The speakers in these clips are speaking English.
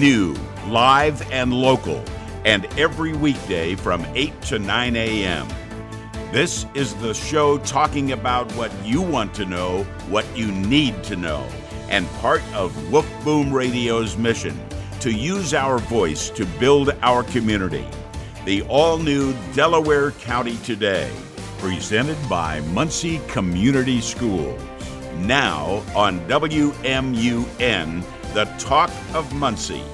new, live, and local, and every weekday from 8 to 9 a.m. This is the show talking about what you want to know, what you need to know, and part of Wolf Boom Radio's mission to use our voice to build our community. The all-new Delaware County Today, presented by Muncie Community Schools. Now on WMUN, the Talk of Muncie.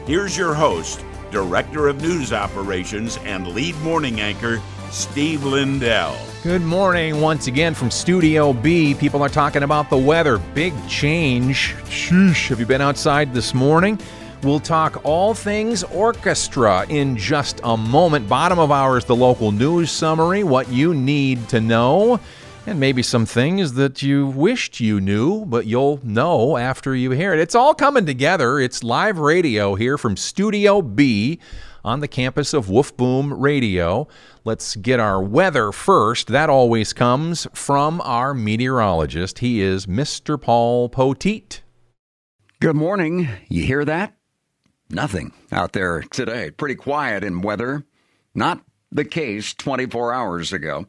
Here's your host, Director of News Operations and lead morning anchor, Steve Lindell. Good morning once again from Studio B. People are talking about the weather. Big change. Sheesh. Have you been outside this morning? We'll talk all things orchestra in just a moment. Bottom of hour is the local news summary, what you need to know, and maybe some things that you wished you knew, but you'll know after you hear it. It's all coming together. It's live radio here from Studio B on the campus of Wolf Boom Radio. Let's get our weather first. That always comes from our meteorologist. He is Mr. Paul Poteet. Good morning. You hear that? Nothing out there today. Pretty quiet in weather. Not the case 24 hours ago.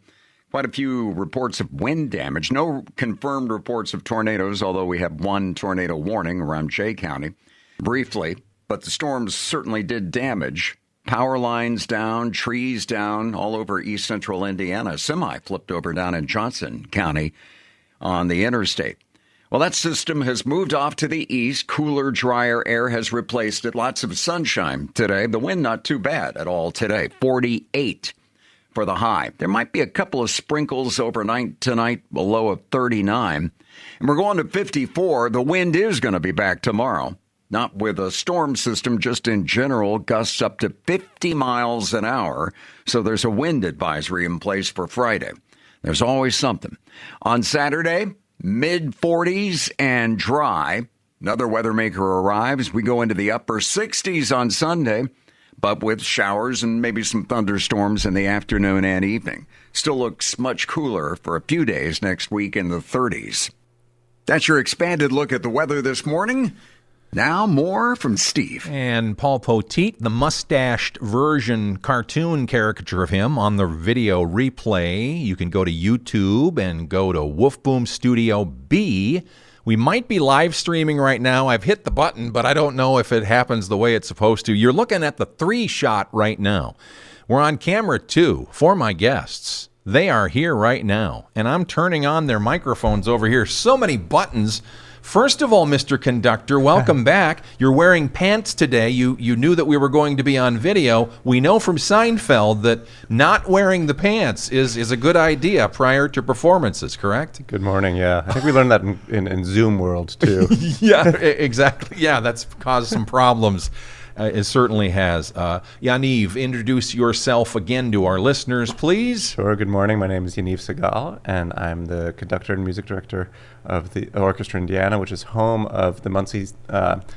Quite a few reports of wind damage. No confirmed reports of tornadoes, although we have one tornado warning around Jay County. Briefly, but the storms certainly did damage. Power lines down, trees down all over east central Indiana. Semi flipped over down in Johnson County on the interstate. Well, that system has moved off to the east. Cooler, drier air has replaced it. Lots of sunshine today. The wind not too bad at all today. 48 for the high. There might be a couple of sprinkles overnight tonight, a low of 39. And we're going to 54. The wind is going to be back tomorrow. Not with a storm system, just in general, gusts up to 50 miles an hour. So there's a wind advisory in place for Friday. There's always something. On Saturday, mid-40s and dry. Another weather maker arrives. We go into the upper 60s on Sunday, but with showers and maybe some thunderstorms in the afternoon and evening. Still looks much cooler for a few days next week in the 30s. That's your expanded look at the weather this morning. Now more from Steve. And Paul Poteet, the mustached version cartoon caricature of him on the video replay. You can go to YouTube and go to Wolf Boom Studio B. We might be live streaming right now. I've hit the button, but I don't know if it happens the way it's supposed to. You're looking at the 3 shot right now. We're on camera 2 for my guests. They are here right now, and I'm turning on their microphones over here. So many buttons. First of all, Mr. Conductor, welcome back. You're wearing pants today. You knew that we were going to be on video. We know from Seinfeld that not wearing the pants is a good idea prior to performances, correct? Good morning, yeah. I think we learned that in Zoom world, too. Yeah, exactly. Yeah, that's caused some problems. It certainly has. Yaniv, introduce yourself again to our listeners, please. Sure. Good morning. My name is Yaniv Segal, and I'm the conductor and music director of the Orchestra Indiana, which is home of the Muncie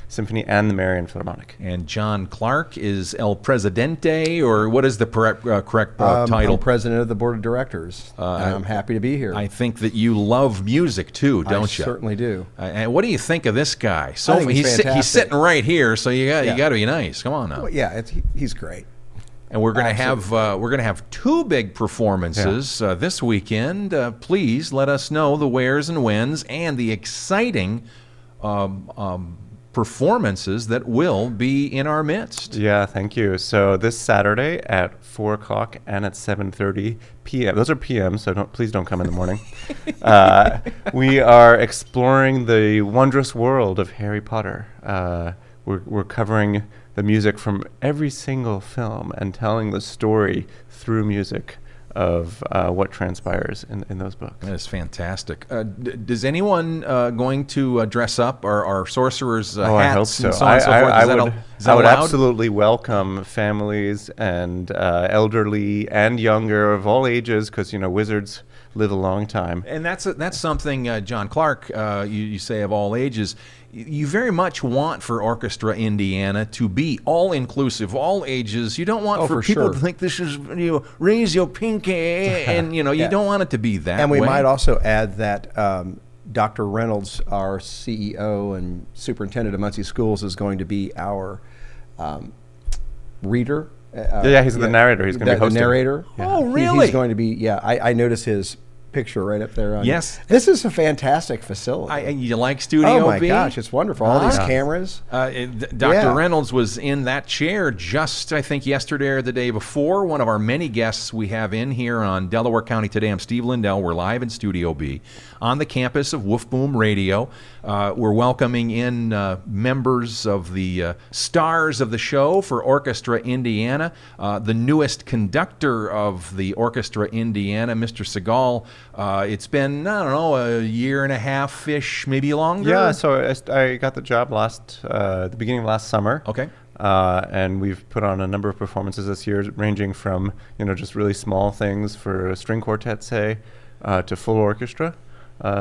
Symphony and the Marion Philharmonic. And John Clark is El Presidente, or what is the correct title? I'm president of the board of directors, and I'm happy to be here. I think that you love music, too, don't you? I certainly do. And what do you think of this guy? I think he's sitting right here, so you got to be nice. Come on now. Well, yeah, he's great. And we're going to have 2 big performances this weekend. Please let us know the wheres and whens and the exciting performances that will be in our midst. Yeah, thank you. So this Saturday at 4 o'clock and at 7:30 p.m. Those are p.m., so please don't come in the morning. We are exploring the wondrous world of Harry Potter. We're covering the music from every single film and telling the story through music of what transpires in those books. That is fantastic. Does anyone going to dress up? Are sorcerers hats I hope so. And so on and so forth? I would absolutely welcome families and elderly and younger of all ages, because wizards live a long time. And that's something, John Clark, you say of all ages. You very much want for Orchestra Indiana to be all-inclusive, all ages. You don't want for people to think this is, raise your pinky, and, you don't want it to be that way. And we might also add that Dr. Reynolds, our CEO and superintendent of Muncie Schools, is going to be our reader. Yeah, he's the narrator. He's going to be hosting. The narrator. Yeah. Oh, really? He's going to be. Yeah, I noticed his picture right up there. Yes. This is a fantastic facility. You like Studio Oh my B? gosh, it's wonderful. All these cameras. Dr. Reynolds was in that chair just, I think, yesterday or the day before. One of our many guests we have in here on Delaware County Today. I'm Steve Lindell. We're live in Studio B on the campus of Woof Boom Radio. We're welcoming in members of the stars of the show for Orchestra Indiana. The newest conductor of the Orchestra Indiana, Mr. Segal. It's been, I don't know, a year and a half-ish, maybe longer? Yeah, so I got the job the beginning of last summer. Okay. And we've put on a number of performances this year, ranging from, just really small things for a string quartet, say, to full orchestra.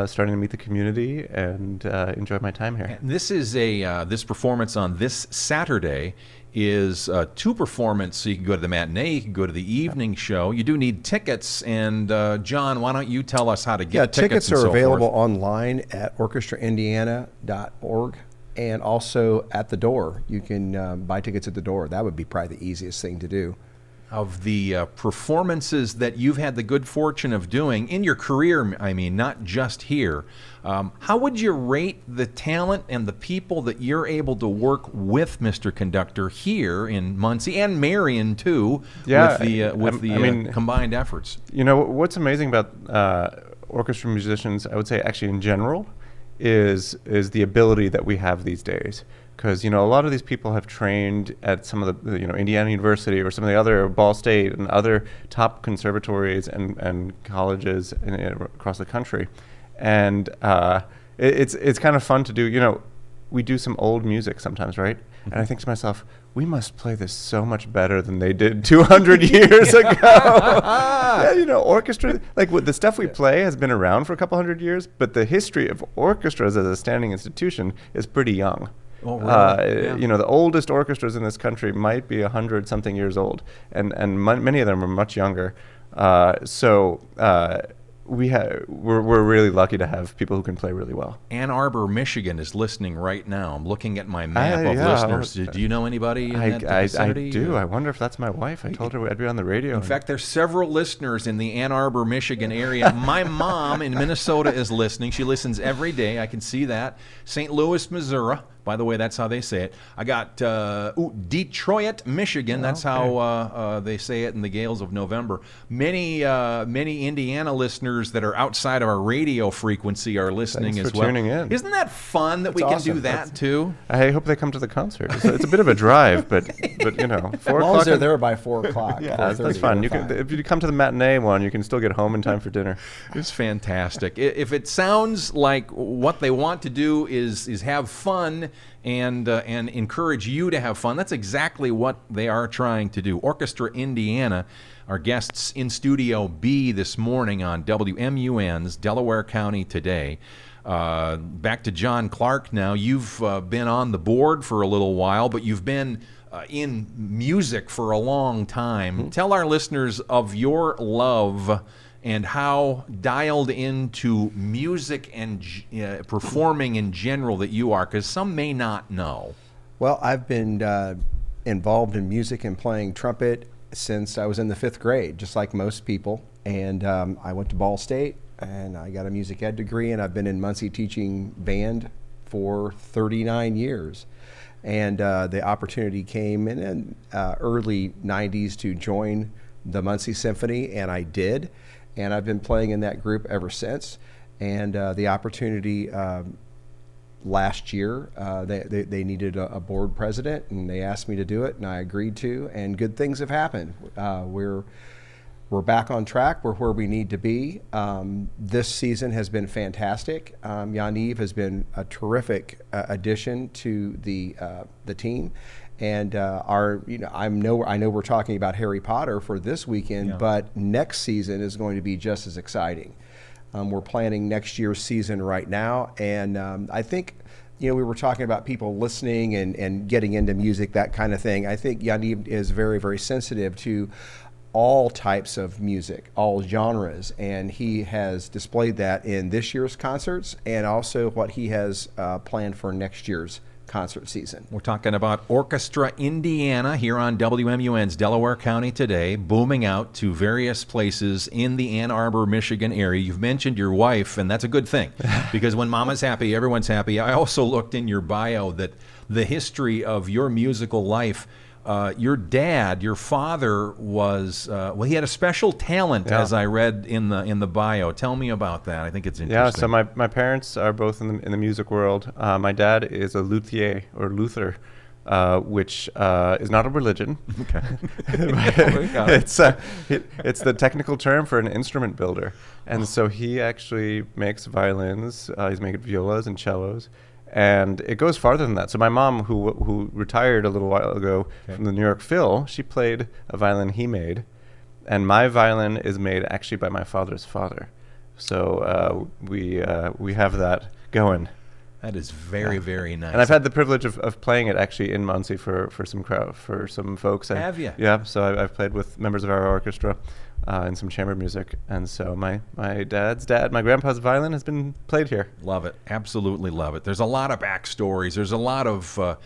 Starting to meet the community and enjoy my time here. And this is this performance on this Saturday is two performances. So you can go to the matinee, you can go to the evening show. You do need tickets. And John, why don't you tell us how to get tickets? Tickets are available online at orchestraindiana.org and also at the door. You can buy tickets at the door. That would be probably the easiest thing to do. Of the performances that you've had the good fortune of doing in your career, I mean, not just here, how would you rate the talent and the people that you're able to work with, Mr. Conductor, here in Muncie and Marion too, with the combined efforts? What's amazing about orchestra musicians, I would say actually in general, is the ability that we have these days. Because, a lot of these people have trained at some of the, Indiana University or some of the other, Ball State and other top conservatories and colleges across the country. And it's kind of fun to do, we do some old music sometimes, right? Mm-hmm. And I think to myself, we must play this so much better than they did 200 years ago. Yeah, orchestra, like the stuff we play has been around for a couple hundred years, but the history of orchestras as a standing institution is pretty young. Oh, really? Yeah. The oldest orchestras in this country might be 100-something years old, and many of them are much younger. We're really lucky to have people who can play really well. Ann Arbor, Michigan is listening right now. I'm looking at my map of listeners. Do you know anybody in that vicinity? I do. I wonder if that's my wife. I told her I'd be on the radio. In fact, there's several listeners in the Ann Arbor, Michigan area. My mom in Minnesota is listening. She listens every day. I can see that. St. Louis, Missouri. By the way, that's how they say it. I got Detroit, Michigan. That's how they say it in the gales of November. Many Indiana listeners that are outside of our radio frequency are listening. Thanks as for well. tuning in. Isn't that fun that we can do that too? I hope they come to the concert. It's a bit of a drive, but 4 o'clock. As long as they're there by 4 o'clock. Yeah, that's fun. If you come to the matinee one, you can still get home in time for dinner. It's fantastic. If it sounds like what they want to do is have fun and encourage you to have fun, that's exactly what they are trying to do. Orchestra Indiana, our guests in Studio B this morning on WMUN's Delaware County Today. Back to John Clark now. You've been on the board for a little while, but you've been in music for a long time. Mm-hmm. Tell our listeners of your love and how dialed into music and performing in general that you are, because some may not know. Well, I've been involved in music and playing trumpet since I was in the 5th grade, just like most people. And I went to Ball State, and I got a music ed degree, and I've been in Muncie teaching band for 39 years. And the opportunity came in early 90s to join the Muncie Symphony, and I did. And I've been playing in that group ever since. And the opportunity last year, they needed a board president, and they asked me to do it, and I agreed to. And good things have happened. We're back on track. We're where we need to be. This season has been fantastic. Yaniv has been a terrific addition to the team. And I know we're talking about Harry Potter for this weekend, but next season is going to be just as exciting. We're planning next year's season right now, and I think, we were talking about people listening and getting into music, that kind of thing. I think Yaniv is very, very sensitive to all types of music, all genres, and he has displayed that in this year's concerts and also what he has planned for next year's concert season. We're talking about Orchestra Indiana here on WMUN's Delaware County Today, booming out to various places in the Ann Arbor, Michigan area. You've mentioned your wife, and that's a good thing, because when Mama's happy, everyone's happy. I also looked in your bio that the history of your musical life, your dad, your father was, he had a special talent, as I read in the bio. Tell me about that. I think it's interesting. Yeah, so my parents are both in the music world. My dad is a luthier, or luther, which is not a religion. Okay. It's the technical term for an instrument builder. And so he actually makes violins. He's making violas and cellos. And it goes farther than that. So my mom, who retired a little while ago from the New York Phil, she played a violin he made. And my violin is made actually by my father's father. So we have that going. That is very, very nice. And I've had the privilege of playing it actually in Muncie for some folks. Have you? Yeah, so I've played with members of our orchestra and some chamber music. And so my dad's dad, my grandpa's violin has been played here. Love it. Absolutely love it. There's a lot of backstories. There's a lot of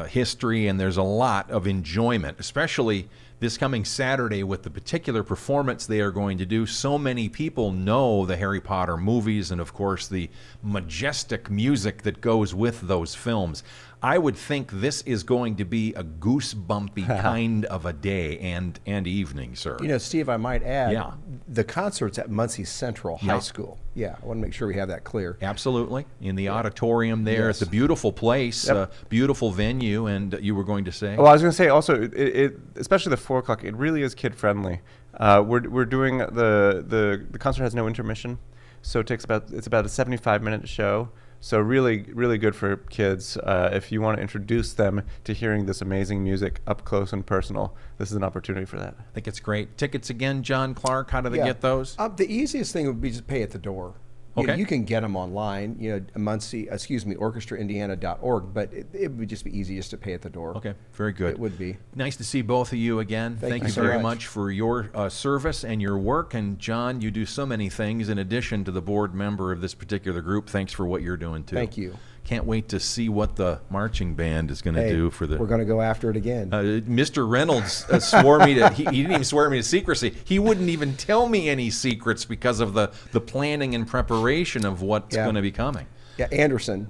history, and there's a lot of enjoyment, especially this coming Saturday with the particular performance they are going to do. So many people know the Harry Potter movies and, of course, the majestic music that goes with those films. I would think this is going to be a goosebumpy kind of a day and evening, sir. You know, Steve, I might add, the concert's at Muncie Central High School. Yeah, I want to make sure we have that clear. Absolutely. In the auditorium there. Yes. It's a beautiful place, beautiful venue, and you were going to say? Well, I was going to say also, it especially the 4 o'clock, it really is kid-friendly. We're doing, the concert has no intermission, so it's about a 75-minute show. So really, really good for kids. If you want to introduce them to hearing this amazing music up close and personal, this is an opportunity for that. I think it's great. Tickets again, John Clark, how do they get those? The easiest thing would be just pay at the door. Okay. You can get them online, orchestraindiana.org, but it would just be easiest to pay at the door. Okay, very good. It would be. Nice to see both of you again. Thank you so very much. much for your service and your work. And John, you do so many things in addition to the board member of this particular group. Thanks for what you're doing, too. Thank you. Can't wait to see what the marching band is going to do for the... We're going to go after it again. Mr. Reynolds swore me to... He didn't even swear me to secrecy. He wouldn't even tell me any secrets because of the planning and preparation of what's going to be coming. Yeah, Anderson,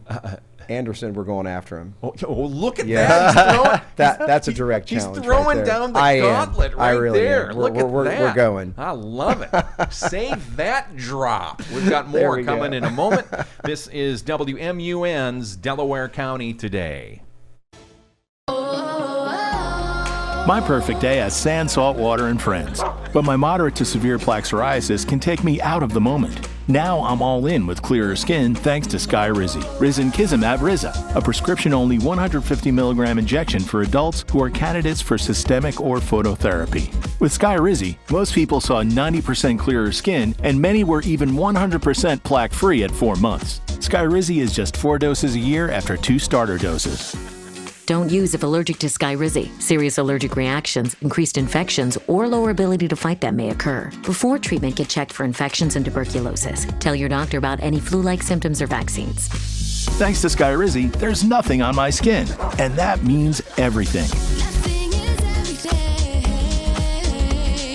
we're going after him. Oh, look at that. That's a direct challenge. He's throwing right down the gauntlet right really there. Am. Look at that. We're going. I love it. Save that drop. We've got more coming in a moment. This is WMUN's Delaware County Today. My perfect day has sand, salt water, and friends. But my moderate to severe plaque psoriasis can take me out of the moment. Now I'm all in with clearer skin thanks to Skyrizi. Risankizumab Riza, a prescription-only 150 milligram injection for adults who are candidates for systemic or phototherapy. With Skyrizi, most people saw 90% clearer skin, and many were even 100% plaque-free at 4 months. Skyrizi is just 4 doses a year after 2 starter doses. Don't use if allergic to Skyrizi. Serious allergic reactions, increased infections, or lower ability to fight them may occur. Before treatment, get checked for infections and tuberculosis. Tell your doctor about any flu-like symptoms or vaccines. Thanks to Skyrizi, there's nothing on my skin, and that means everything.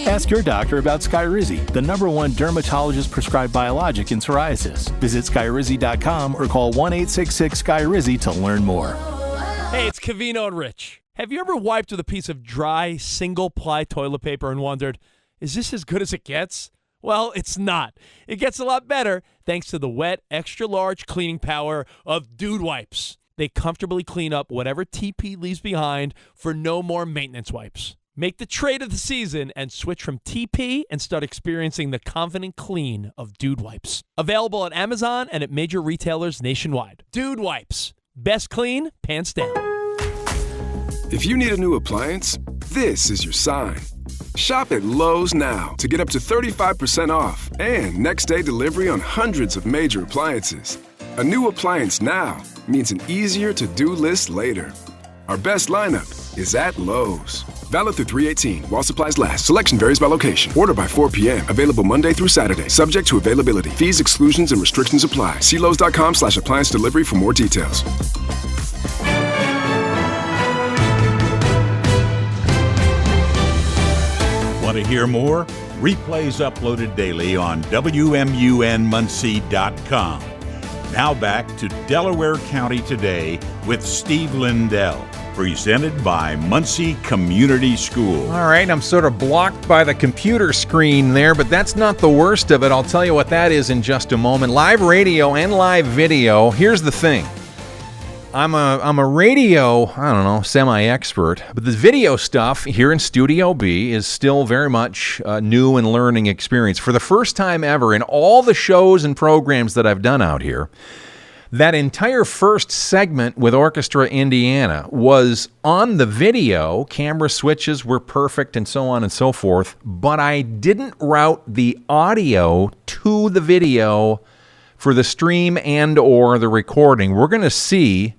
Ask your doctor about Skyrizi, the #1 dermatologist-prescribed biologic in psoriasis. Visit Skyrizi.com or call 1-866-SKYRIZI to learn more. Hey, it's Cavino and Rich. Have you ever wiped with a piece of dry, single-ply toilet paper and wondered, is this as good as it gets? Well, it's not. It gets a lot better thanks to the wet, extra-large cleaning power of Dude Wipes. They comfortably clean up whatever TP leaves behind for no more maintenance wipes. Make the trade of the season and switch from TP and start experiencing the confident clean of Dude Wipes. Available at Amazon and at major retailers nationwide. Dude Wipes. Best clean, pants down. If you need a new appliance, this is your sign. Shop at Lowe's now to get up to 35% off and next-day delivery on hundreds of major appliances. A new appliance now means an easier-to-do list later. Our best lineup is at Lowe's. Valid through 3/18 while supplies last. Selection varies by location. Order by 4 p.m. Available Monday through Saturday. Subject to availability. Fees, exclusions, and restrictions apply. See Lowe's.com/appliance delivery for more details. to hear more? Replays uploaded daily on WMUNmuncie.com. Now back to Delaware County Today with Steve Lindell, presented by Muncie Community School. All right, I'm sort of blocked by the computer screen there, but that's not the worst of it. I'll tell you what that is in just a moment. Live radio and live video. Here's the thing. I'm a radio, semi-expert, but the video stuff here in Studio B is still very much a new and learning experience. For the first time ever in all the shows and programs that I've done out here, that entire first segment with Orchestra Indiana was on the video. Camera switches were perfect and so on and so forth, but I didn't route the audio to the video for the stream and or the recording. We're going to see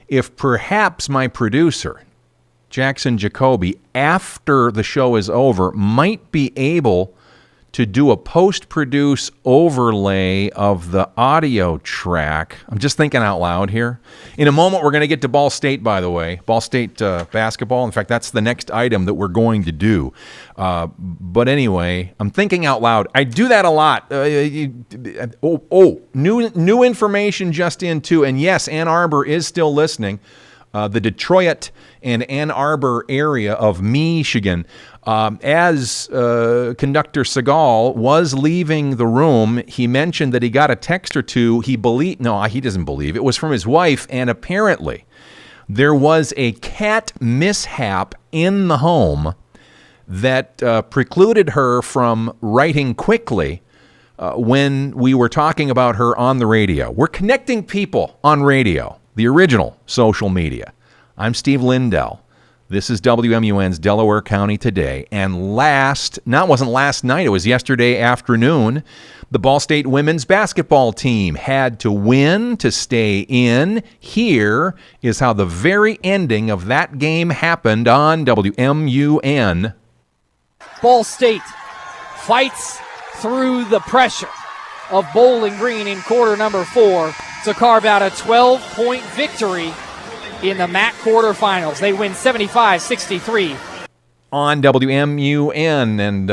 if perhaps my producer, Jackson Jacoby, after the show is over, might be able to do a post-produce overlay of the audio track. I'm just thinking out loud here. In a moment, we're going to get to Ball State, by the way. Ball State basketball. In fact, that's the next item that we're going to do. But anyway, I'm thinking out loud. I do that a lot. New information just in, too. And yes, Ann Arbor is still listening. The Detroit and Ann Arbor area of Michigan. As Conductor Segal was leaving the room, he mentioned that he got a text or two. He doesn't believe. It was from his wife, and apparently there was a cat mishap in the home that precluded her from writing quickly when we were talking about her on the radio. We're connecting people on radio, the original social media. I'm Steve Lindell. This is WMUN's Delaware County Today. And wasn't last night, it was yesterday afternoon, the Ball State women's basketball team had to win to stay in. Here is how the very ending of that game happened on WMUN. Ball State fights through the pressure of Bowling Green in quarter number 4 to carve out a 12-point victory in the MAC quarterfinals. They win 75-63. On WMUN, and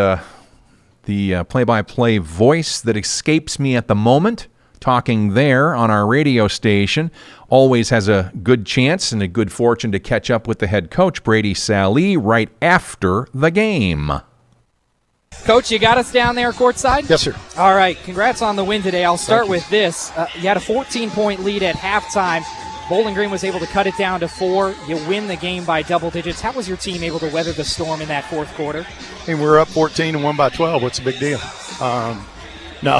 the play-by-play voice that escapes me at the moment, talking there on our radio station, always has a good chance and a good fortune to catch up with the head coach, Brady Sallee, right after the game. Coach, you got us down there courtside? Yes, sir. All right, congrats on the win today. I'll start with this. You had a 14-point lead at halftime. Bowling Green was able to cut it down to 4. You win the game by double digits. How was your team able to weather the storm in that fourth quarter? I mean, we're up 14 and won by 12. What's the big deal? No,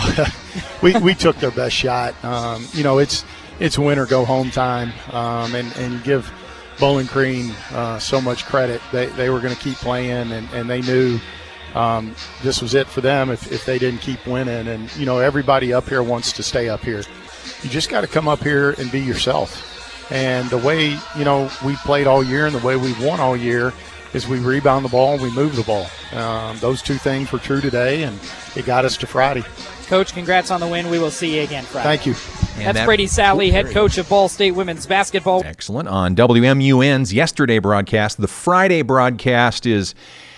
we took their best shot. It's win or go home time, and give Bowling Green so much credit. They were going to keep playing, and they knew this was it for them if they didn't keep winning. And, everybody up here wants to stay up here. You just got to come up here and be yourself. And the way, we played all year and the way we've won all year is we rebound the ball and we move the ball. Those two things were true today, and it got us to Friday. Coach, congrats on the win. We will see you again Friday. Thank you. That's Brady Sallee, head coach of Ball State women's basketball. Excellent. On WMUN's yesterday broadcast, the Friday broadcast is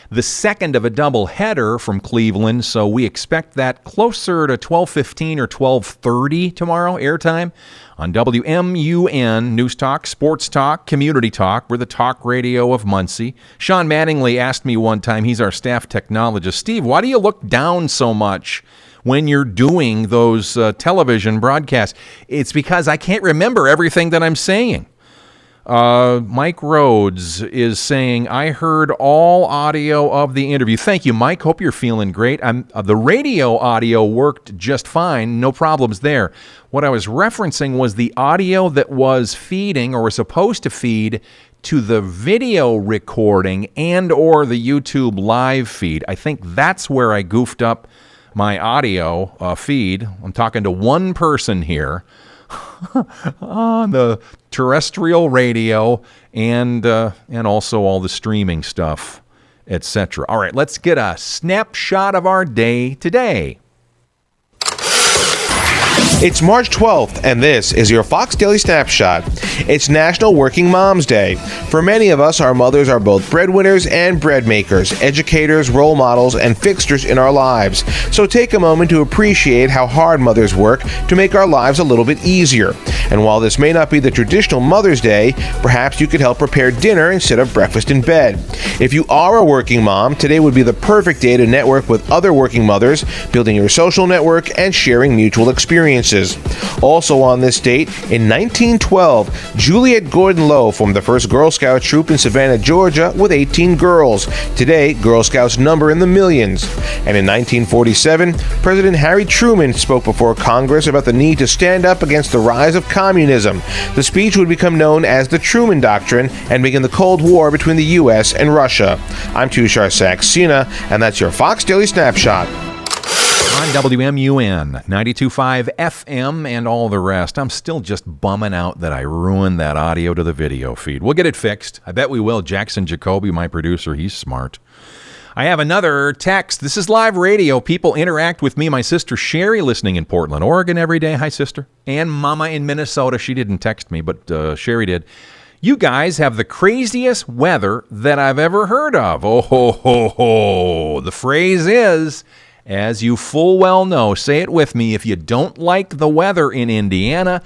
the second of a doubleheader from Cleveland, so we expect that closer to 12:15 or 12:30 tomorrow, airtime on WMUN, News Talk, Sports Talk, Community Talk. We're the talk radio of Muncie. Sean Mattingly asked me one time, he's our staff technologist, Steve, why do you look down so much when you're doing those television broadcasts? It's because I can't remember everything that I'm saying. Mike Rhodes is saying, I heard all audio of the interview. Thank you, Mike. Hope you're feeling great. The radio audio worked just fine. No problems there. What I was referencing was the audio that was feeding or was supposed to feed to the video recording and or the YouTube live feed. I think that's where I goofed up my audio feed. I'm talking to one person here. On the terrestrial radio and also all the streaming stuff, etc. All right, let's get a snapshot of our day today. It's March 12th, and this is your Fox Daily Snapshot. It's National Working Moms Day. For many of us, our mothers are both breadwinners and bread makers, educators, role models, and fixtures in our lives. So take a moment to appreciate how hard mothers work to make our lives a little bit easier. And while this may not be the traditional Mother's Day, perhaps you could help prepare dinner instead of breakfast in bed. If you are a working mom, today would be the perfect day to network with other working mothers, building your social network and sharing mutual experiences. Also on this date, in 1912, Juliet Gordon Lowe formed the first Girl Scout troop in Savannah, Georgia, with 18 girls. Today, Girl Scouts number in the millions. And in 1947, President Harry Truman spoke before Congress about the need to stand up against the rise of communism. The speech would become known as the Truman Doctrine and begin the Cold War between the U.S. and Russia. I'm Tushar Saxena, and that's your Fox Daily Snapshot. On WMUN, 92.5 FM and all the rest. I'm still just bumming out that I ruined that audio to the video feed. We'll get it fixed. I bet we will. Jackson Jacoby, my producer, he's smart. I have another text. This is live radio. People interact with me. My sister Sherry, listening in Portland, Oregon every day. Hi, sister. And Mama in Minnesota. She didn't text me, but Sherry did. You guys have the craziest weather that I've ever heard of. Oh, ho, ho, ho. The phrase is, as you full well know, say it with me, if you don't like the weather in Indiana,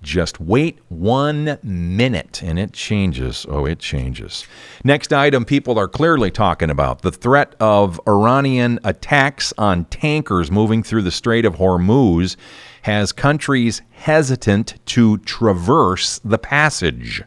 just wait 1 minute and it changes. Oh, it changes. Next item people are clearly talking about, the threat of Iranian attacks on tankers moving through the Strait of Hormuz has countries hesitant to traverse the passage.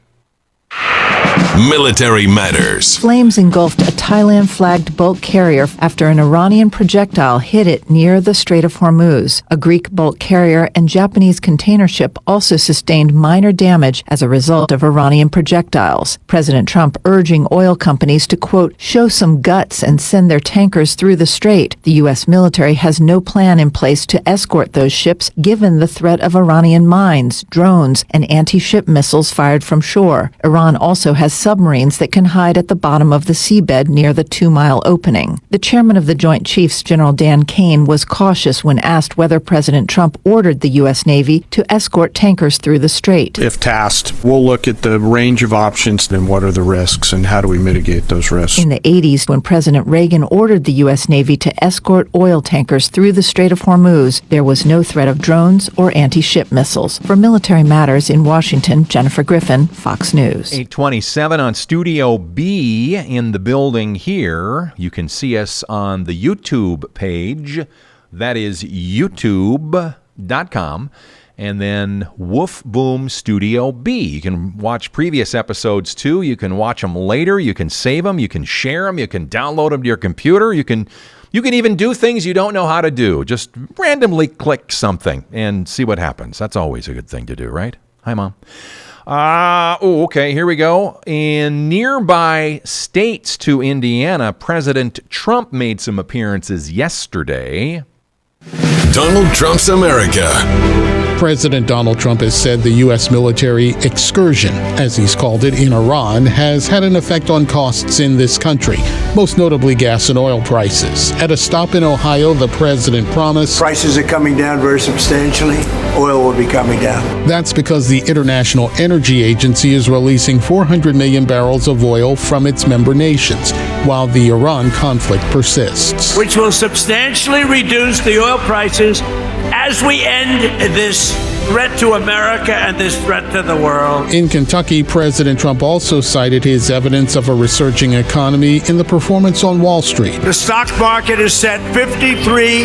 Military Matters. Flames engulfed a Thailand-flagged bulk carrier after an Iranian projectile hit it near the Strait of Hormuz. A Greek bulk carrier and Japanese container ship also sustained minor damage as a result of Iranian projectiles. President Trump urging oil companies to, quote, show some guts and send their tankers through the strait. The U.S. military has no plan in place to escort those ships given the threat of Iranian mines, drones, and anti-ship missiles fired from shore. Iran also has submarines that can hide at the bottom of the seabed near the 2-mile opening. The chairman of the Joint Chiefs, General Dan Kane, was cautious when asked whether President Trump ordered the U.S. Navy to escort tankers through the strait. If tasked, we'll look at the range of options and what are the risks and how do we mitigate those risks. In the 80s, when President Reagan ordered the U.S. Navy to escort oil tankers through the Strait of Hormuz, there was no threat of drones or anti-ship missiles. For Military Matters in Washington, Jennifer Griffin, Fox News. 827 on Studio B in the building here. You can see us on the YouTube page. That is youtube.com. And then Woof Boom Studio B. You can watch previous episodes too. You can watch them later. You can save them. You can share them. You can download them to your computer. You can even do things you don't know how to do. Just randomly click something and see what happens. That's always a good thing to do, right? Hi, Mom. Okay, here we go. In nearby states to Indiana, President Trump made some appearances yesterday. Donald Trump's America. President Donald Trump has said the U.S. military excursion, as he's called it, in Iran has had an effect on costs in this country, most notably gas and oil prices. At a stop in Ohio, the president promised prices are coming down very substantially. Oil will be coming down. That's because the International Energy Agency is releasing 400 million barrels of oil from its member nations, while the Iran conflict persists. Which will substantially reduce the oil prices as we end this threat to America and this threat to the world. In Kentucky, President Trump also cited his evidence of a resurging economy in the performance on Wall Street. The stock market has set 53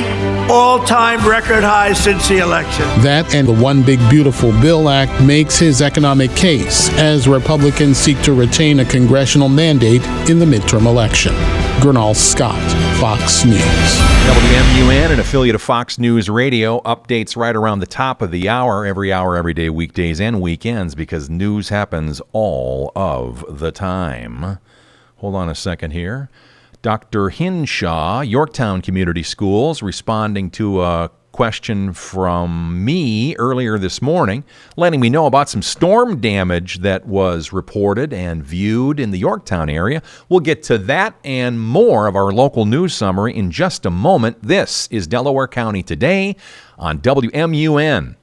all-time record highs since the election. That and the One Big Beautiful Bill Act makes his economic case as Republicans seek to retain a congressional mandate in the midterm election. Gernal Scott, Fox News. WMUN, an affiliate of Fox News Radio, updates right around the top of the hour, every day, weekdays and weekends, because news happens all of the time. Hold on a second here. Dr. Hinshaw, Yorktown Community Schools, responding to a question from me earlier this morning, letting me know about some storm damage that was reported and viewed in the Yorktown area. We'll get to that and more of our local news summary in just a moment. This is Delaware County Today on WMUN.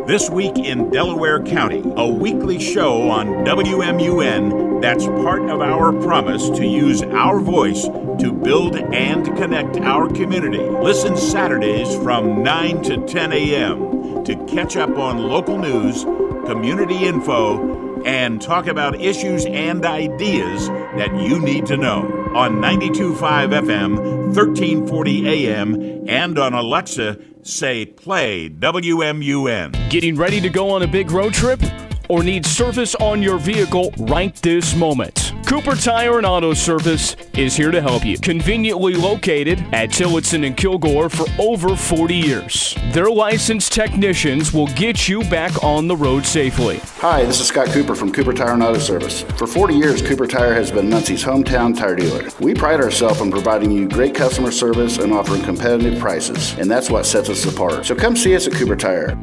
This Week in Delaware County, a weekly show on WMUN that's part of our promise to use our voice to build and connect our community. Listen Saturdays from 9 to 10 a.m. to catch up on local news, community info, and talk about issues and ideas that you need to know on 92.5 FM, 1340 AM, and on Alexa, say play WMUN. Getting ready to go on a big road trip? Or need service on your vehicle right this moment? Cooper Tire and Auto Service is here to help you. Conveniently located at Tillotson and Kilgore for over 40 years. Their licensed technicians will get you back on the road safely. Hi, this is Scott Cooper from Cooper Tire and Auto Service. For 40 years, Cooper Tire has been Muncie's hometown tire dealer. We pride ourselves on providing you great customer service and offering competitive prices, and that's what sets us apart. So come see us at Cooper Tire.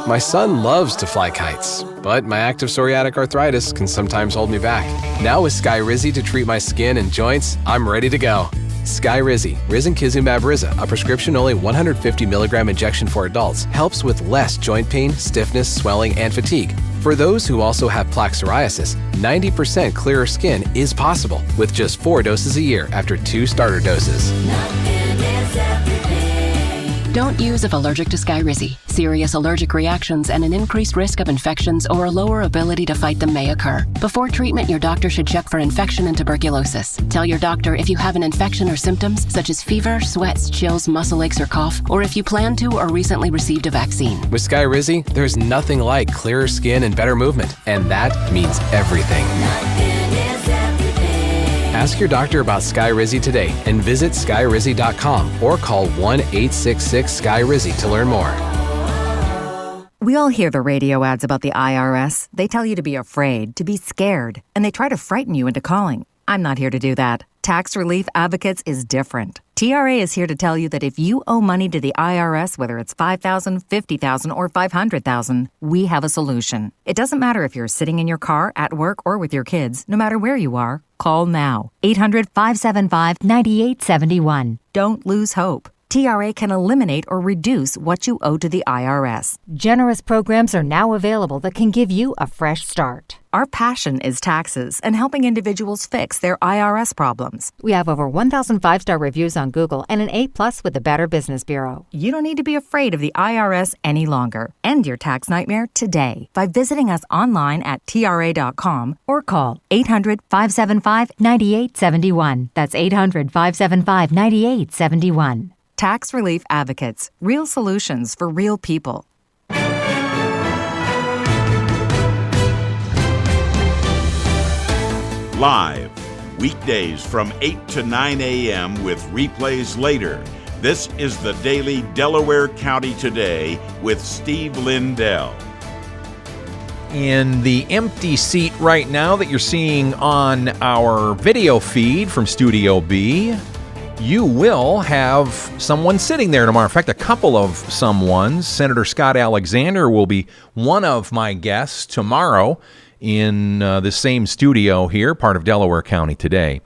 My son loves to fly kites, but my active psoriatic arthritis can sometimes hold me back. Now with Skyrizi to treat my skin and joints, I'm ready to go. Skyrizi, Risankizumab Riza, a prescription-only 150 milligram injection for adults, helps with less joint pain, stiffness, swelling, and fatigue. For those who also have plaque psoriasis, 90% clearer skin is possible with just 4 doses a year after 2 starter doses. Don't use if allergic to Skyrizi. Serious allergic reactions and an increased risk of infections or a lower ability to fight them may occur. Before treatment, your doctor should check for infection and tuberculosis. Tell your doctor if you have an infection or symptoms such as fever, sweats, chills, muscle aches, or cough, or if you plan to or recently received a vaccine. With Skyrizi, there's nothing like clearer skin and better movement, and that means everything. Ask your doctor about Skyrizi today and visit skyrizi.com or call 1-866-SKY-RIZI to learn more. We all hear the radio ads about the IRS. They tell you to be afraid, to be scared, and they try to frighten you into calling. I'm not here to do that. Tax Relief Advocates is different. TRA is here to tell you that if you owe money to the IRS, whether it's $5,000, $50,000, or $500,000, we have a solution. It doesn't matter if you're sitting in your car, at work, or with your kids. No matter where you are, call now. 800-575-9871. Don't lose hope. TRA can eliminate or reduce what you owe to the IRS. Generous programs are now available that can give you a fresh start. Our passion is taxes and helping individuals fix their IRS problems. We have over 1,000 5-star reviews on Google and an A+ with the Better Business Bureau. You don't need to be afraid of the IRS any longer. End your tax nightmare today by visiting us online at TRA.com or call 800-575-9871. That's 800-575-9871. Tax Relief Advocates. Real solutions for real people. Live, weekdays from 8 to 9 a.m. with replays later. This is the Daily Delaware County Today with Steve Lindell. In the empty seat right now that you're seeing on our video feed from Studio B, you will have someone sitting there tomorrow. In fact, a couple of someones. Senator Scott Alexander will be one of my guests tomorrow in the same studio here, part of Delaware County Today.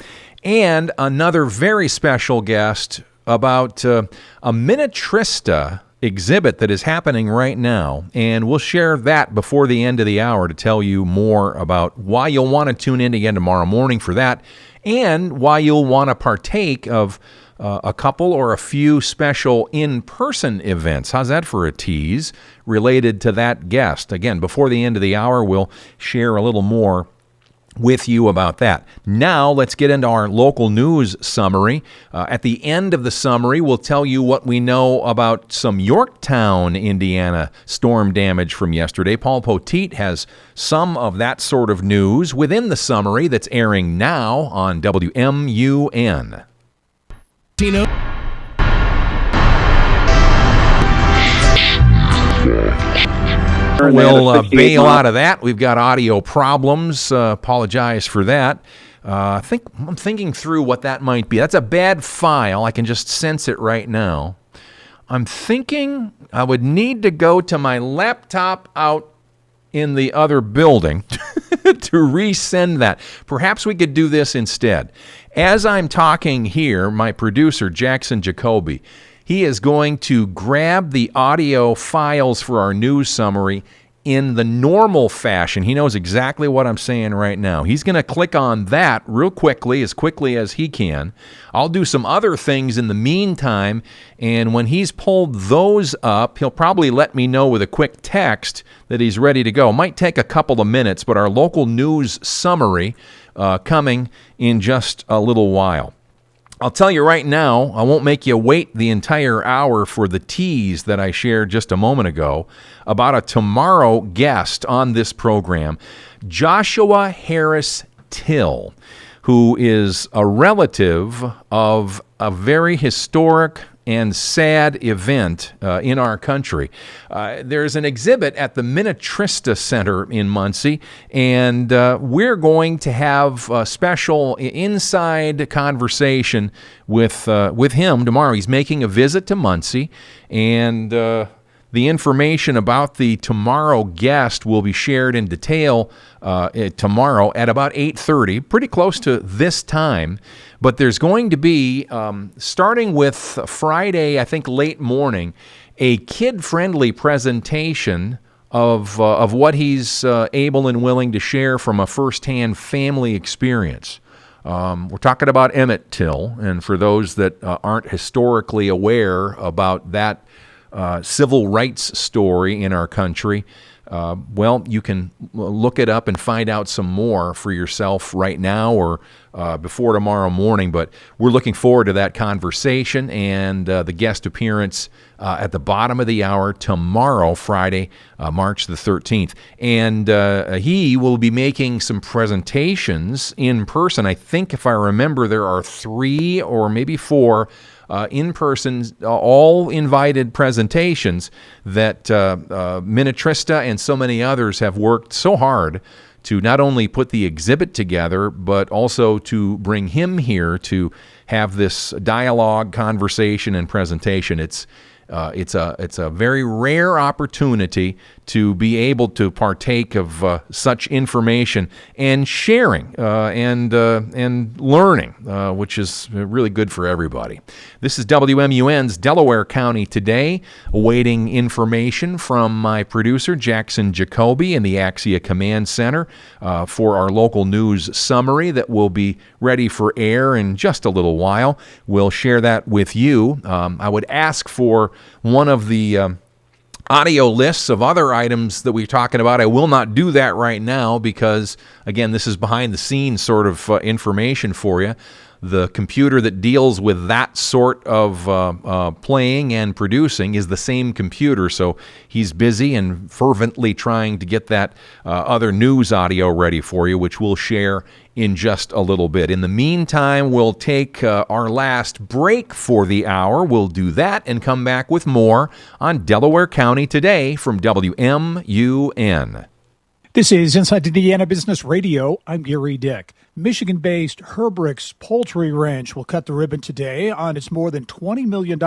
And another very special guest about a Miniaturista exhibit that is happening right now. And we'll share that before the end of the hour to tell you more about why you'll want to tune in again tomorrow morning for that, and why you'll want to partake of a couple or a few special in-person events. How's that for a tease related to that guest? Again, before the end of the hour, we'll share a little more with you about that. Now, let's get into our local news summary. At the end of the summary, we'll tell you what we know about some Yorktown, Indiana storm damage from yesterday. Paul Poteet has some of that sort of news within the summary that's airing now on WMUN. We'll bail out of that. We've got audio problems. Apologize for that. I'm thinking through what that might be. That's a bad file. I can just sense it right now. I'm thinking I would need to go to my laptop out in the other building to resend that. Perhaps we could do this instead. As I'm talking here, my producer, Jackson Jacoby, he is going to grab the audio files for our news summary in the normal fashion. He knows exactly what I'm saying right now. He's going to click on that real quickly as he can. I'll do some other things in the meantime, and when he's pulled those up, he'll probably let me know with a quick text that he's ready to go. Might take a couple of minutes, but our local news summary coming in just a little while. I'll tell you right now, I won't make you wait the entire hour for the tease that I shared just a moment ago about a tomorrow guest on this program, Joshua Harris Till, who is a relative of a very historic and sad event in our country. There's an exhibit at the Minnetrista Center in Muncie, and we're going to have a special inside conversation with him tomorrow. He's making a visit to Muncie, and the information about the tomorrow guest will be shared in detail tomorrow at about 8:30, pretty close to this time. But there's going to be, starting with Friday, I think late morning, a kid-friendly presentation of what he's able and willing to share from a firsthand family experience. We're talking about Emmett Till, and for those that aren't historically aware about that civil rights story in our country, well, you can look it up and find out some more for yourself right now or before tomorrow morning. But we're looking forward to that conversation and the guest appearance at the bottom of the hour tomorrow, Friday, March the 13th. And he will be making some presentations in person. I think, if I remember, there are 3 or maybe 4 in-person, all invited presentations that Minnetrista and so many others have worked so hard to not only put the exhibit together, but also to bring him here to have this dialogue, conversation, and presentation. It's a very rare opportunity to be able to partake of such information and sharing and learning, which is really good for everybody. This is WMUN's Delaware County Today, awaiting information from my producer, Jackson Jacoby, in the Axia Command Center for our local news summary that will be ready for air in just a little while. We'll share that with you. I would ask for one of the audio lists of other items that we're talking about. I will not do that right now because, again, this is behind the scenes sort of information for you. The computer that deals with that sort of playing and producing is the same computer, so he's busy and fervently trying to get that other news audio ready for you, which we'll share in just a little bit. In the meantime, we'll take our last break for the hour. We'll do that and come back with more on Delaware County Today from WMUN. This is Inside Indiana Business Radio. I'm Gary Dick. Michigan-based Herbrick's Poultry Ranch will cut the ribbon today on its more than $20 million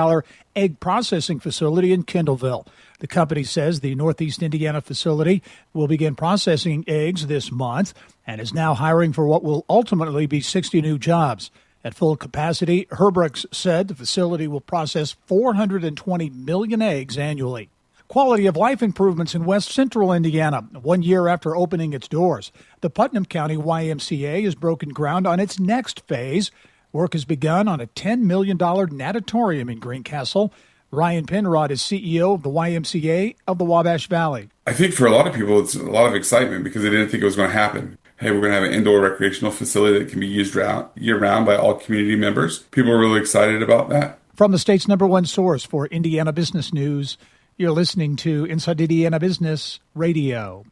egg processing facility in Kendallville. The company says the Northeast Indiana facility will begin processing eggs this month and is now hiring for what will ultimately be 60 new jobs. At full capacity, Herbrick's said the facility will process 420 million eggs annually. Quality of life improvements in West Central Indiana. 1 year after opening its doors, the Putnam County YMCA has broken ground on its next phase. Work has begun on a $10 million natatorium in Greencastle. Ryan Penrod is CEO of the YMCA of the Wabash Valley. I think for a lot of people, it's a lot of excitement because they didn't think it was going to happen. Hey, we're going to have an indoor recreational facility that can be used year-round by all community members. People are really excited about that. From the state's #1 source for Indiana business news, you're listening to Inside Indiana Business Radio.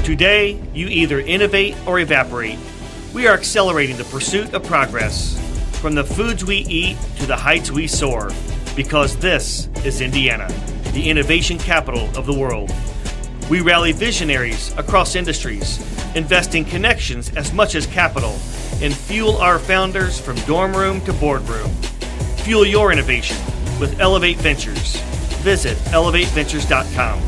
Today, you either innovate or evaporate. We are accelerating the pursuit of progress, from the foods we eat to the heights we soar, because this is Indiana, the innovation capital of the world. We rally visionaries across industries, invest in connections as much as capital, and fuel our founders from dorm room to boardroom. Fuel your innovation with Elevate Ventures. Visit elevateventures.com.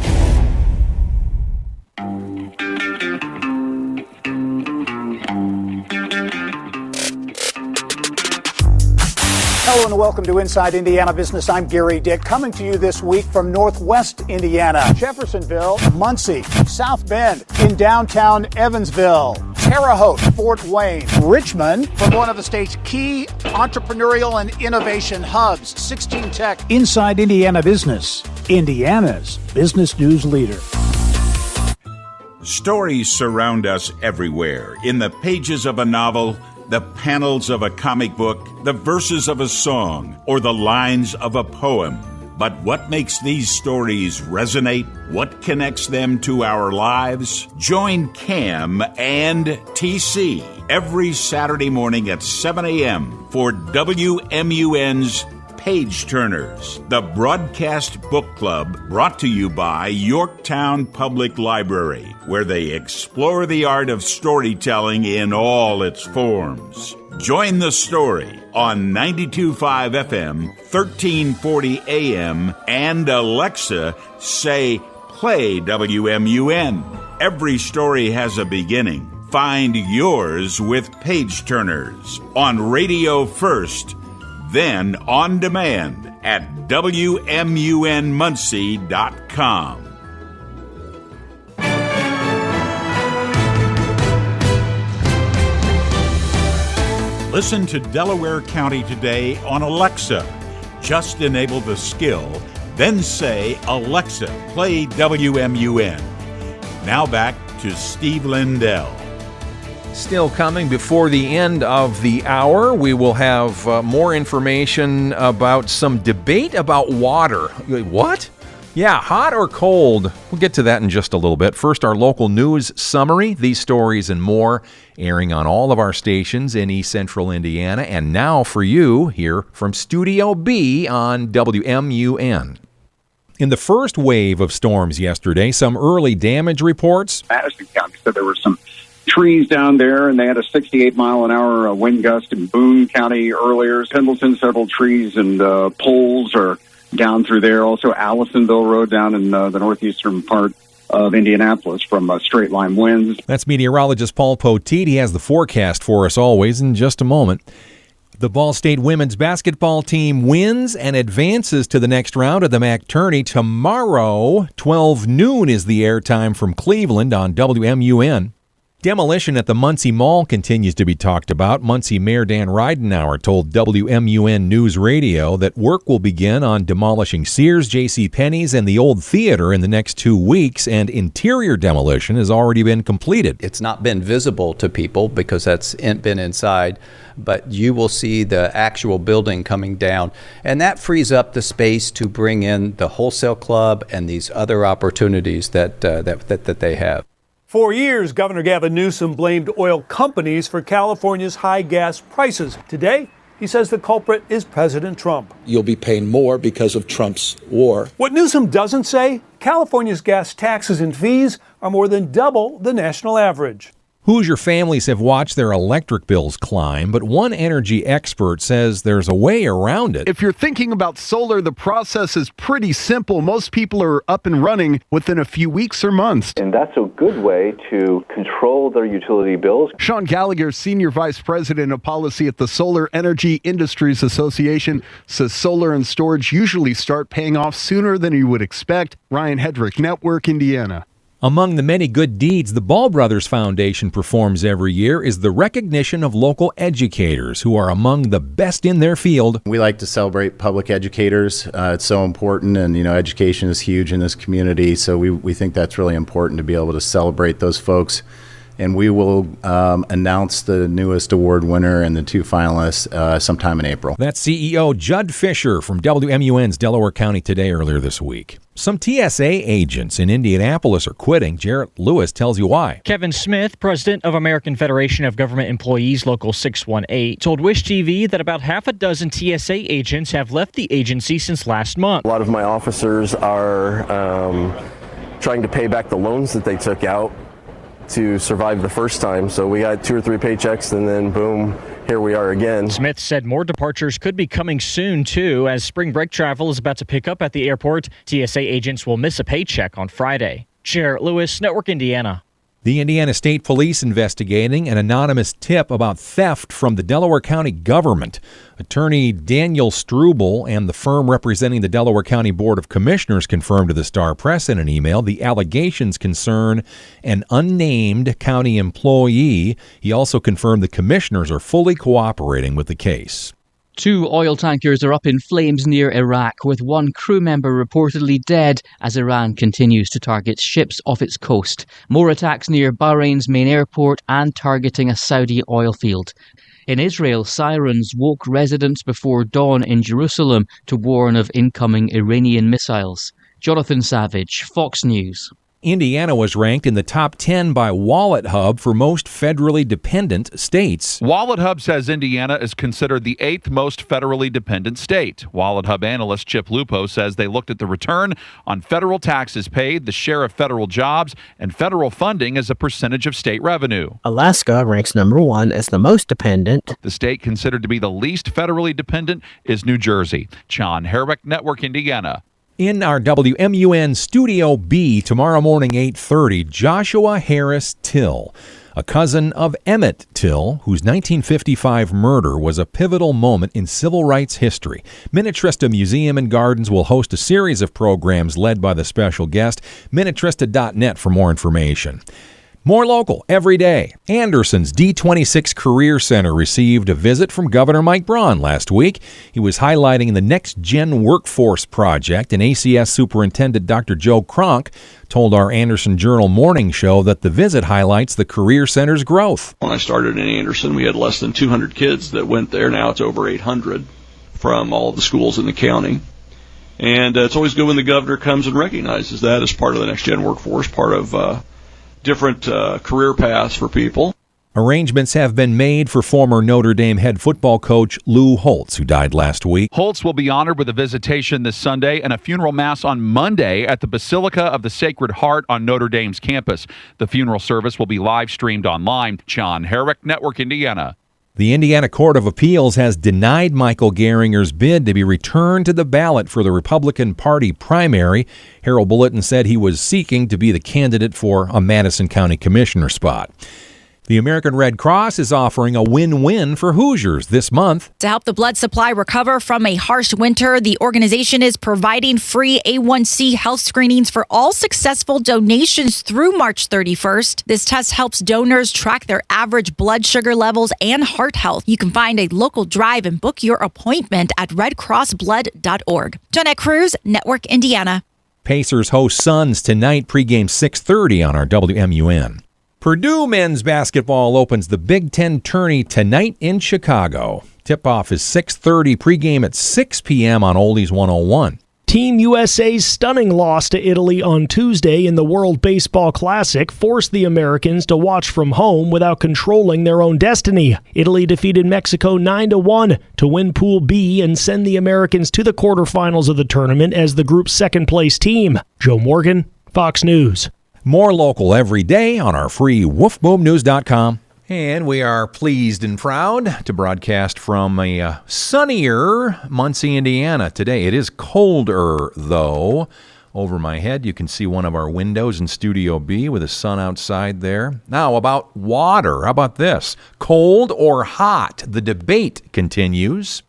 Hello and and welcome to Inside Indiana Business. I'm Gary Dick, coming to you this week from Northwest Indiana, Jeffersonville, Muncie, South Bend, in downtown Evansville, Terre Haute, Fort Wayne, Richmond, from one of the state's key entrepreneurial and innovation hubs, 16 Tech. Inside Indiana Business, Indiana's business news leader. Stories surround us everywhere. In the pages of a novel, the panels of a comic book, the verses of a song, or the lines of a poem. But what makes these stories resonate? What connects them to our lives? Join Cam and TC every Saturday morning at 7 a.m. for WMUN's Page Turners, the broadcast book club brought to you by Yorktown Public Library, where they explore the art of storytelling in all its forms. Join the story on 92.5 FM, 1340 AM, and Alexa, say, play WMUN. Every story has a beginning. Find yours with Page Turners on Radio First, then on demand at WMUNmuncie.com. Listen to Delaware County Today on Alexa. Just enable the skill, then say, Alexa, play WMUN. Now back to Steve Lindell. Still coming before the end of the hour, we will have more information about some debate about water. What? Yeah, hot or cold? We'll get to that in just a little bit. First, our local news summary. These stories and more airing on all of our stations in East Central Indiana. And now for you here from Studio B on WMUN. In the first wave of storms yesterday, some early damage reports. Madison County said there were some trees down there, and they had a 68-mile-an-hour wind gust in Boone County earlier. Pendleton, several trees and poles are down through there. Also, Allisonville Road down in the northeastern part of Indianapolis from straight-line winds. That's meteorologist Paul Poteet. He has the forecast for us always in just a moment. The Ball State women's basketball team wins and advances to the next round of the MAC Tourney. Tomorrow, 12 noon is the airtime from Cleveland on WMUN. Demolition at the Muncie Mall continues to be talked about. Muncie Mayor Dan Ridenauer told WMUN News Radio that work will begin on demolishing Sears, JCPenney's, and the Old Theater in the next 2 weeks, and interior demolition has already been completed. It's not been visible to people because that's been inside, but you will see the actual building coming down, and that frees up the space to bring in the wholesale club and these other opportunities that they have. For years, Governor Gavin Newsom blamed oil companies for California's high gas prices. Today, he says the culprit is President Trump. You'll be paying more because of Trump's war. What Newsom doesn't say, California's gas taxes and fees are more than double the national average. Hoosier families have watched their electric bills climb, but one energy expert says there's a way around it. If you're thinking about solar, the process is pretty simple. Most people are up and running within a few weeks or months. And that's a good way to control their utility bills. Sean Gallagher, Senior Vice President of Policy at the Solar Energy Industries Association, says solar and storage usually start paying off sooner than you would expect. Ryan Hedrick, Network Indiana. Among the many good deeds the Ball Brothers Foundation performs every year is the recognition of local educators who are among the best in their field. We like to celebrate public educators. It's so important, and education is huge in this community, so we think that's really important to be able to celebrate those folks. And we will announce the newest award winner and the 2 finalists sometime in April. That's CEO Judd Fisher from WMUN's Delaware County Today earlier this week. Some TSA agents in Indianapolis are quitting. Jarrett Lewis tells you why. Kevin Smith, president of American Federation of Government Employees Local 618, told Wish TV that about half a dozen TSA agents have left the agency since last month. A lot of my officers are trying to pay back the loans that they took out to survive the first time. So we got 2 or 3 paychecks, and then boom, here we are again. Smith said more departures could be coming soon, too. As spring break travel is about to pick up at the airport, TSA agents will miss a paycheck on Friday. Jarrett Lewis, Network Indiana. The Indiana State Police investigating an anonymous tip about theft from the Delaware County government. Attorney Daniel Struble and the firm representing the Delaware County Board of Commissioners confirmed to the Star Press in an email the allegations concern an unnamed county employee. He also confirmed the commissioners are fully cooperating with the case. 2 oil tankers are up in flames near Iraq, with 1 crew member reportedly dead as Iran continues to target ships off its coast. More attacks near Bahrain's main airport and targeting a Saudi oil field. In Israel, sirens woke residents before dawn in Jerusalem to warn of incoming Iranian missiles. Jonathan Savage, Fox News. Indiana was ranked in the top 10 by WalletHub for most federally dependent states. WalletHub says Indiana is considered the 8th most federally dependent state. WalletHub analyst Chip Lupo says they looked at the return on federal taxes paid, the share of federal jobs, and federal funding as a percentage of state revenue. Alaska ranks number 1 as the most dependent. The state considered to be the least federally dependent is New Jersey. John Herrick, Network Indiana. In our WMUN Studio B tomorrow morning, 8:30, Joshua Harris Till, a cousin of Emmett Till, whose 1955 murder was a pivotal moment in civil rights history. Minnetrista Museum and Gardens will host a series of programs led by the special guest. Minnetrista.net for more information. More local every day. Anderson's D26 Career Center received a visit from Governor Mike Braun last week. He was highlighting the Next Gen Workforce Project, and ACS Superintendent Dr. Joe Cronk told our Anderson Journal Morning Show that the visit highlights the Career Center's growth. When I started in Anderson, we had less than 200 kids that went there. Now it's over 800 from all of the schools in the county. And it's always good when the governor comes and recognizes that as part of the Next Gen Workforce, part of different career paths for people. Arrangements have been made for former Notre Dame head football coach Lou Holtz, who died last week. Holtz will be honored with a visitation this Sunday and a funeral mass on Monday at the Basilica of the Sacred Heart on Notre Dame's campus. The funeral service will be live streamed online. John Herrick, Network Indiana. The Indiana Court of Appeals has denied Michael Geringer's bid to be returned to the ballot for the Republican Party primary. Herald Bulletin said he was seeking to be the candidate for a Madison County Commissioner spot. The American Red Cross is offering a win-win for Hoosiers this month. To help the blood supply recover from a harsh winter, the organization is providing free A1C health screenings for all successful donations through March 31st. This test helps donors track their average blood sugar levels and heart health. You can find a local drive and book your appointment at redcrossblood.org. Jeanette Cruz, Network Indiana. Pacers host Suns tonight, pregame 6:30 on our WMUN. Purdue men's basketball opens the Big Ten tourney tonight in Chicago. Tip-off is 6:30, pregame at 6 p.m. on Oldies 101. Team USA's stunning loss to Italy on Tuesday in the World Baseball Classic forced the Americans to watch from home without controlling their own destiny. Italy defeated Mexico 9-1 to win Pool B and send the Americans to the quarterfinals of the tournament as the group's second-place team. Joe Morgan, Fox News. More local every day on our free woofboomnews.com. And we are pleased and proud to broadcast from a sunnier Muncie, Indiana today. It is colder, though. Over my head, you can see one of our windows in Studio B with the sun outside there. Now, about water. How about this? Cold or hot? The debate continues.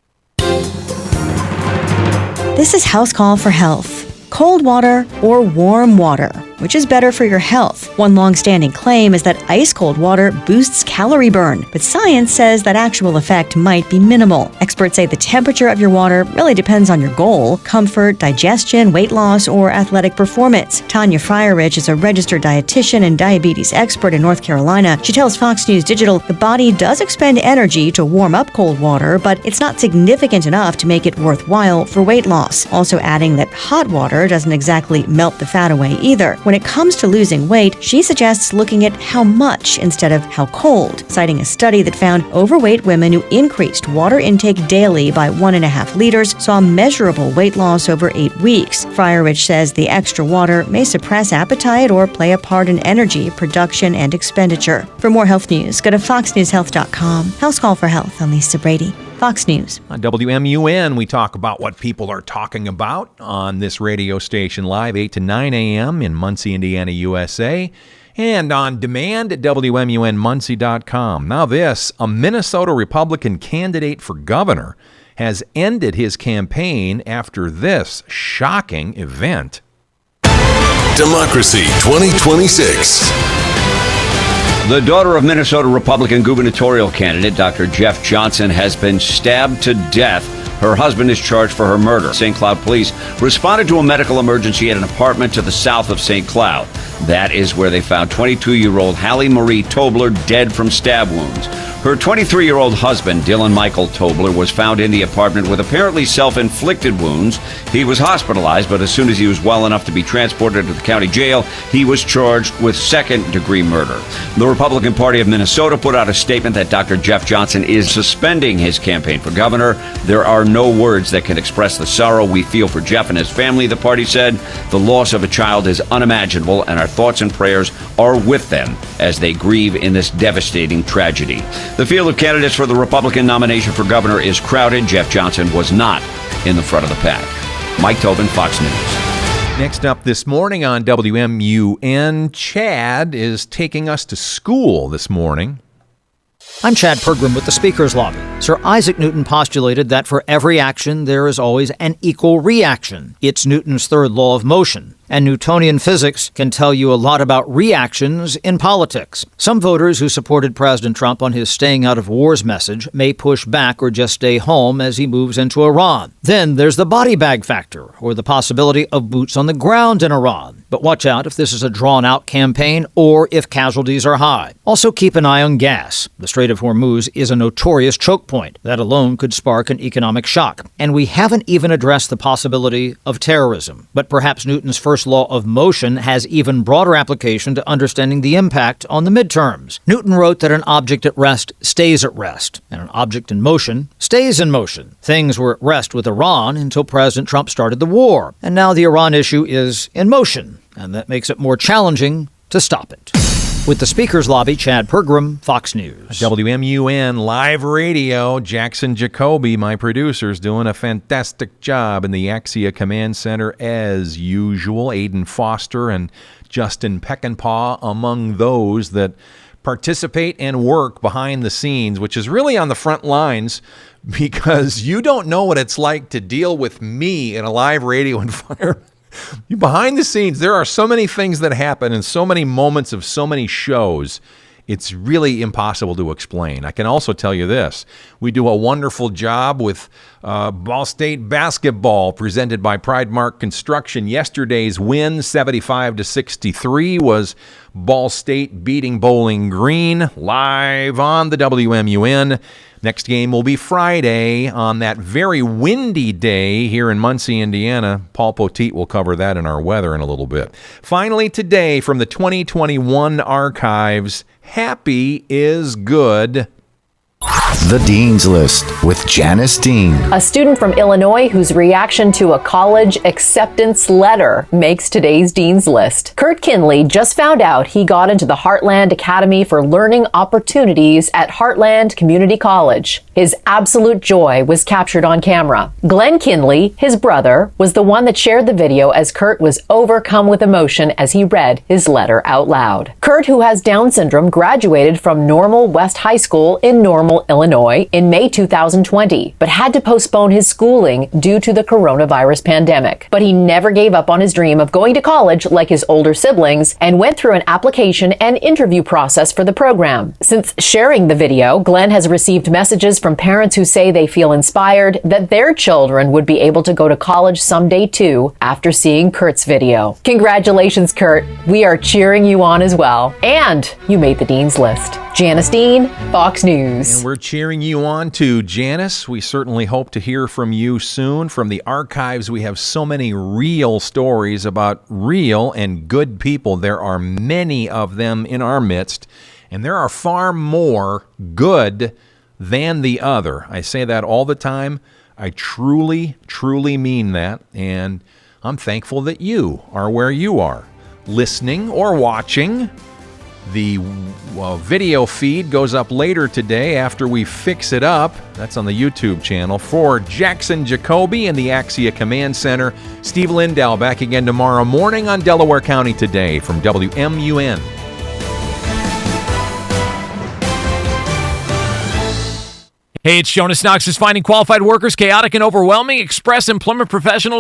This is House Call for Health. Cold water or warm water? Which is better for your health? One long-standing claim is that ice-cold water boosts calorie burn, but science says that actual effect might be minimal. Experts say the temperature of your water really depends on your goal: comfort, digestion, weight loss, or athletic performance. Tanya Fryerich is a registered dietitian and diabetes expert in North Carolina. She tells Fox News Digital the body does expend energy to warm up cold water, but it's not significant enough to make it worthwhile for weight loss. Also adding that hot water doesn't exactly melt the fat away either. When it comes to losing weight, she suggests looking at how much instead of how cold, citing a study that found overweight women who increased water intake daily by 1.5 liters saw measurable weight loss over 8 weeks. Fryerich says the extra water may suppress appetite or play a part in energy production and expenditure. For more health news, go to foxnewshealth.com. House Call for Health. I'm Lisa Brady. Fox News. On WMUN, we talk about what people are talking about on this radio station live 8 to 9 a.m. in Muncie, Indiana, USA. and on demand at WMUNmuncie.com. Now this, a Minnesota Republican candidate for governor has ended his campaign after this shocking event. Democracy 2026. The daughter of Minnesota Republican gubernatorial candidate Dr. Jeff Johnson has been stabbed to death. Her husband is charged for her murder. St. Cloud police responded to a medical emergency at an apartment to the south of St. Cloud. That is where they found 22-year-old Hallie Marie Tobler dead from stab wounds. Her 23-year-old husband, Dylan Michael Tobler, was found in the apartment with apparently self-inflicted wounds. He was hospitalized, but as soon as he was well enough to be transported to the county jail, he was charged with second-degree murder. The Republican Party of Minnesota put out a statement that Dr. Jeff Johnson is suspending his campaign for governor. There are no words that can express the sorrow we feel for Jeff and his family, the party said. The loss of a child is unimaginable, and our thoughts and prayers are with them as they grieve in this devastating tragedy. The field of candidates for the Republican nomination for governor is crowded. Jeff Johnson was not in the front of the pack. Mike Tobin, Fox News. Next up this morning on WMUN, Chad is taking us to school this morning. I'm Chad Pergram with the Speaker's Lobby. Sir Isaac Newton postulated that for every action, there is always an equal reaction. It's Newton's third law of motion. And Newtonian physics can tell you a lot about reactions in politics. Some voters who supported President Trump on his staying out of wars message may push back or just stay home as he moves into Iran. Then there's the body bag factor, or the possibility of boots on the ground in Iran. But watch out if this is a drawn-out campaign or if casualties are high. Also keep an eye on gas. The Strait of Hormuz is a notorious choke point. That alone could spark an economic shock. And we haven't even addressed the possibility of terrorism. But perhaps Newton's first law of motion has even broader application to understanding the impact on the midterms. Newton wrote that an object at rest stays at rest, and an object in motion stays in motion. Things were at rest with Iran until President Trump started the war, and now the Iran issue is in motion, and that makes it more challenging to stop it. With the Speaker's Lobby, Chad Pergram, Fox News. WMUN Live Radio, Jackson Jacoby, my producer, is doing a fantastic job in the Axia Command Center as usual. Aiden Foster and Justin Peckinpah among those that participate and work behind the scenes, which is really on the front lines because you don't know what it's like to deal with me in a live radio environment. Behind the scenes, there are so many things that happen and so many moments of so many shows. It's really impossible to explain. I can also tell you this. We do a wonderful job with Ball State basketball presented by Pride Mark Construction. Yesterday's win, 75-63, was Ball State beating Bowling Green live on the WMUN. Next game will be Friday on that very windy day here in Muncie, Indiana. Paul Poteet will cover that in our weather in a little bit. Finally today from the 2021 archives, Happy is Good. The Dean's List with Janice Dean. A student from Illinois whose reaction to a college acceptance letter makes today's Dean's List. Kurt Kinley just found out he got into the Heartland Academy for Learning Opportunities at Heartland Community College. His absolute joy was captured on camera. Glenn Kinley, his brother, was the one that shared the video as Kurt was overcome with emotion as he read his letter out loud. Kurt, who has Down syndrome, graduated from Normal West High School in Normal, Illinois in May 2020, but had to postpone his schooling due to the coronavirus pandemic. But he never gave up on his dream of going to college like his older siblings and went through an application and interview process for the program. Since sharing the video, Glenn has received messages from parents who say they feel inspired that their children would be able to go to college someday too after seeing Kurt's video. Congratulations, Kurt. We are cheering you on as well. And you made the Dean's List. Janice Dean, Fox News. And we're cheering you on too, Janice. We certainly hope to hear from you soon. From the archives, we have so many real stories about real and good people. There are many of them in our midst, and there are far more good than the other. I say that all the time. I truly, truly mean that, and I'm thankful that you are where you are, listening or watching. The video feed goes up later today after we fix it up. That's on the YouTube channel. For Jackson Jacoby and the Axia Command Center, Steve Lindell back again tomorrow morning on Delaware County Today from WMUN. Hey, it's Jonas Knox. Is finding qualified workers chaotic and overwhelming? Express Employment Professionals